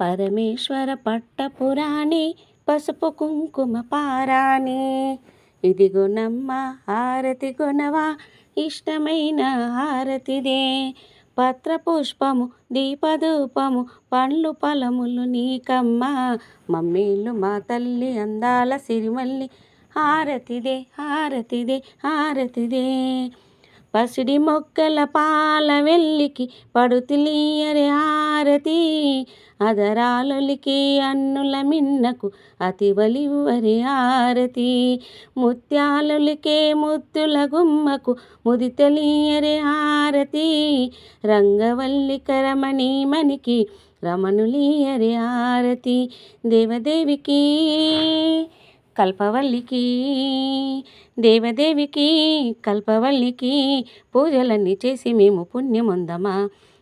పరమేశ్వర పట్టపురాణి పసుపు కుంకుమ పారాణి ఇదిగోనమ్మ హారతి కొనవా ఇష్టమైన హారతిదే పత్రపుష్పము దీపధూపము పండ్లు ఫలములు నీకమ్మ మమ్మీలు మా తల్లి అందాల సిరిమల్లి హారతిదే హారతిదే హారతిదే పసిడి మొక్కల పాల వెల్లికి పడుతులీయరే హారతి అదరాలొలికి అన్నుల మిన్నకు అతి వలివరి హారతి ముత్యాలొలికే ముత్తుల గుమ్మకు ముదితలీయరే హారతి రంగవల్లిక రమణీమణికి రమణులీయరే హారతి దేవదేవికి కల్పవల్లికి దేవదేవికి కల్పవల్లికి పూజలన్నీ చేసి మేము పుణ్యముందమా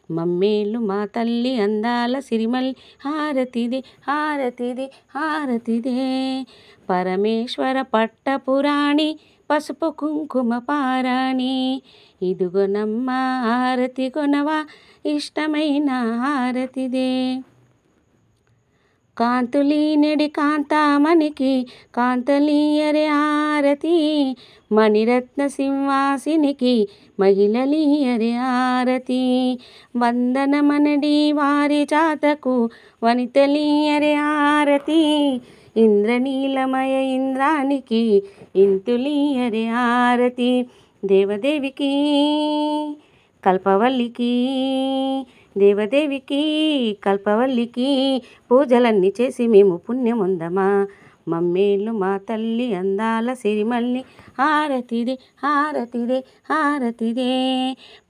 మమ్మేలు మా తల్లి అందాల సిరిమల్లి హారతిదే హారతిదే హారతిదే పరమేశ్వర పట్టపురాణి పసుపు కుంకుమ పారాణి ఇదిగోనమ్మ హారతి కొనవా ఇష్టమైన హారతిదే కాంతులీనెడి కాంతామణికి కాంతలీయరే హారతి మణిరత్న సింహాసినికి మహిళలీయరే హారతి వందనమనడి వారి జాతకు వనితలీయరే హారతి ఇంద్రనీలమయ ఇంద్రానికి ఇంతులీయరే హారతి దేవదేవికి కల్పవల్లికి దేవదేవికి కల్పవల్లికి పూజలన్నీ చేసి మేము పుణ్యముందమా మమ్మేలు మా తల్లి అందాల సిరిమల్లి హారతిదే హారతిదే హారతిదే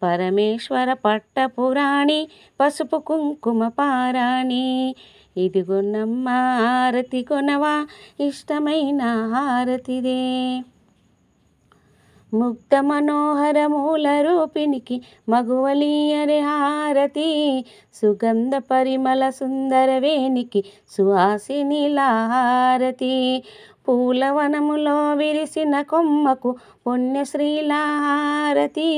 పరమేశ్వర పట్టపురాణి పసుపు కుంకుమ పారాణి ఇదిగోనమ్మ హారతి కొనవా ఇష్టమైన హారతిదే ముక్త మనోహర మూల రూపినికి మగువలీయరే హారతి సుగంధ పరిమళ సుందర వేనికి సుహాసినిల హారతి పూలవనములో విరిసిన కొమ్మకు పుణ్యశ్రీల హారతి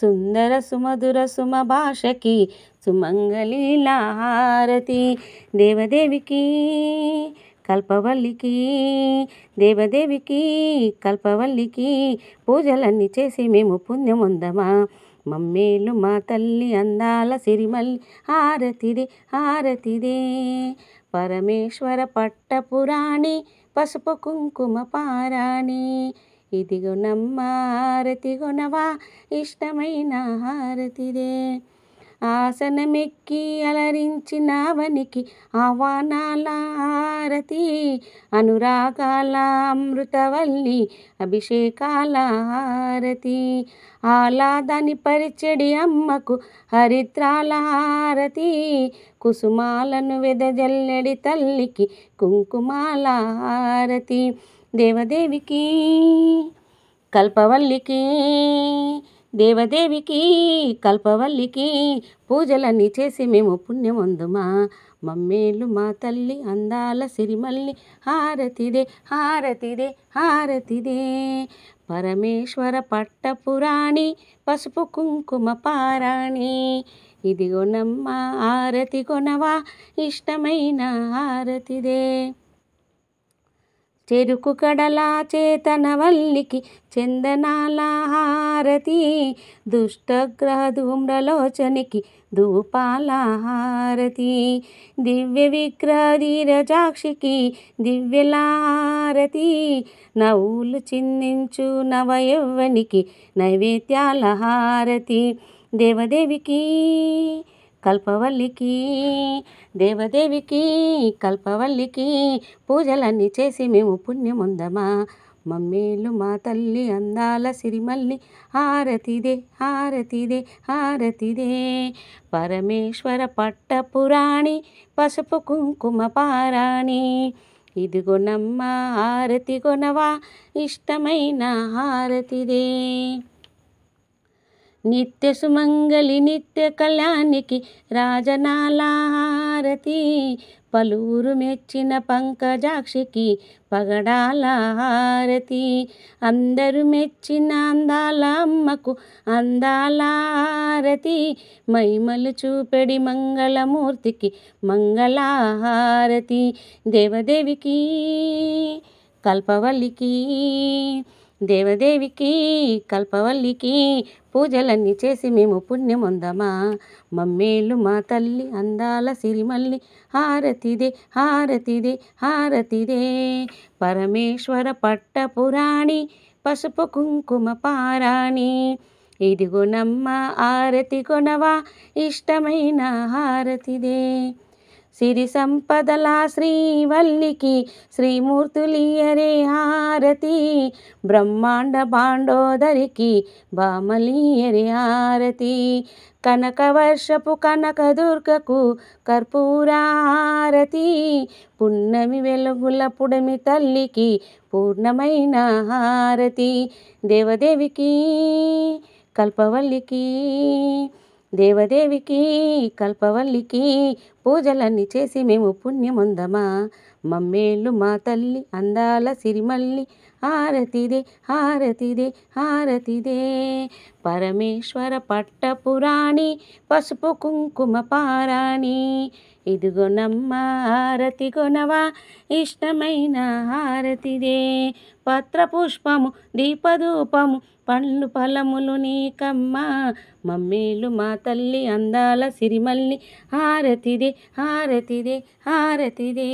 సుందర సుమధుర సుమ భాషకి సుమంగళీల హారతి దేవదేవికి కల్పవల్లికి దేవదేవికి కల్పవల్లికి పూజలన్నీ చేసి మేము పుణ్యముందమా మమ్మేలు మా తల్లి అందాల సిరిమల్లి హారతిదే హారతిదే పరమేశ్వర పట్టపురాణి పసుపు కుంకుమ పారాణి ఇదిగోనమ్మ హారతి కొనవా ఇష్టమైన హారతిదే ఆసనమెక్కి అలరించినవనికి ఆహ్వానాల హారతి అనురాగాల అమృతవల్లి అభిషేకాల హారతి ఆలాదాని పరిచెడి అమ్మకు హరిద్రాల హారతి కుసుమాలను వెదజల్లెడి తల్లికి కుంకుమాల హారతి దేవదేవికి కల్పవల్లికి దేవదేవికి కల్పవల్లికి పూజలన్నీ చేసి మేము పుణ్యముందుమా మమ్మేలు మా తల్లి అందాల సిరిమల్లి హారతిదే హారతిదే హారతిదే పరమేశ్వర పట్టపురాణి పసుపు కుంకుమ పారాణి ఇదిగోనమ్మ హారతి కొనవా ఇష్టమైన హారతిదే చెరుకు కడల చేతనవల్లికి చందనాల హారతి దుష్టగ్రహ ధూమ్రలోచనికి ధూపాల హారతి దివ్య విగ్రహ ధీరజాక్షికి దివ్యల హారతి నవ్వులు చిందించు నవయవ్వనికి నైవేద్యాల హారతి దేవదేవికి కల్పవల్లికి దేవదేవికి కల్పవల్లికి పూజలన్నీ చేసి మేము పుణ్యముందమా మమ్మేలు మా తల్లి అందాల సిరిమల్లి హారతిదే హారతిదే హారతిదే పరమేశ్వర పట్టపురాణి పసుపు కుంకుమ పారాణి ఇదిగోనమ్మ హారతి కొనవా ఇష్టమైన హారతిదే నిత్య సుమంగళి నిత్య కళ్యాణికి రాజనాల హారతి పలువురు మెచ్చిన పంకజాక్షికి పగడాల హారతి. అందరూ మెచ్చిన అందాల అమ్మకు అందాల హారతి. మహిమలు చూపెడి మంగళమూర్తికి మంగళహారతి. దేవదేవికి కల్పవల్లికి దేవదేవికి కల్పవల్లికి పూజలన్నీ చేసి మేము పుణ్యమొందమా. మమ్మేలు మా తల్లి అందాల సిరిమల్లి హారతిదే హారతిదే హారతిదే. పరమేశ్వర పట్టపురాణి పసుపు కుంకుమ పారాణి. ఇదిగోనమ్మ హారతి కొనవా ఇష్టమైన హారతిదే. సిరి సంపదల శ్రీవల్లికి శ్రీమూర్తులియరే హారతి. బ్రహ్మాండ భాండోదరికి బామలియరే హారతి. కనకవర్షపు కనకదుర్గకు కర్పూర హారతి. పున్నమి వెలుగుల పుడమి తల్లికి పూర్ణమైన హారతి. దేవదేవికి కల్పవల్లికి దేవదేవికి కల్పవల్లికి పూజలన్నీ చేసి మేము పుణ్యమొందమా. మమ్మేలు మా తల్లి అందాల సిరిమల్లి హారతిదే హారతిదే హారతిదే. పరమేశ్వర పట్టపురాణి పసుపు కుంకుమ పారాణి. ఇదిగోనమ్మ హారతి కొనవా ఇష్టమైన హారతిదే. పత్రపుష్పము దీపధూపము పండ్లు ఫలములు నీకమ్మ. మమ్మేలు మా తల్లి అందాల సిరిమల్లి హారతిదే హారతిదే హారతిదే.